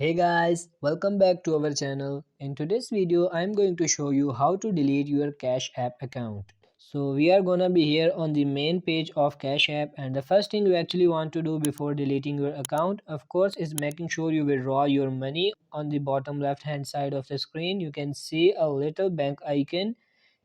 Hey guys, welcome back to our channel. In today's video, I'm going to show you how to delete your Cash App account. So we are gonna be here on the main page of Cash App, and the first thing you actually want to do before deleting your account, of course, is making sure you withdraw your money. On the bottom left hand side of the screen, you can see a little bank icon.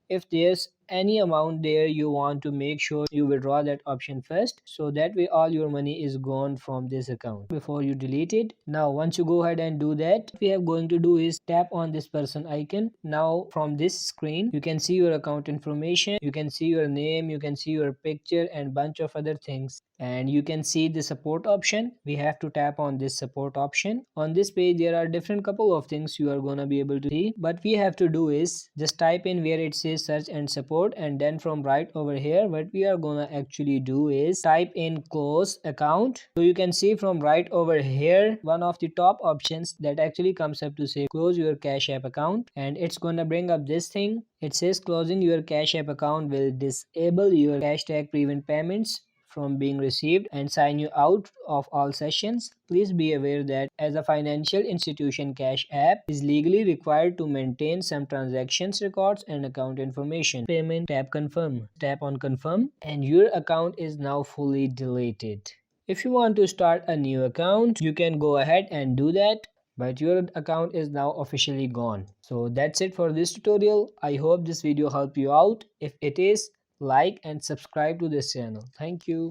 If there's any amount there, you want to make sure you withdraw that option first, so that way all your money is gone from this account before you delete it. Now once you go ahead and do that, what we are going to do is tap on this person icon. Now from this screen you can see your account information, you can see your name, you can see your picture and bunch of other things, and you can see the support option. We have to tap on this support option. On this page there are different couple of things you are gonna be able to see, but we have to do is just type in where it says search and support, and then from right over here what we are gonna actually do is type in close account. So you can see from right over here one of the top options that actually comes up to say close your Cash App account, and it's gonna bring up this thing. It says closing your Cash App account will disable your hashtag prevent payments from being received and sign you out of all sessions. Please be aware that as a financial institution, Cash App is legally required to maintain some transactions records and account information. Payment, tap confirm. Tap on confirm and your account is now fully deleted. If you want to start a new account, you can go ahead and do that, but your account is now officially gone. So that's it for this tutorial. I hope this video helped you out. If it is, like and subscribe to this channel. Thank you.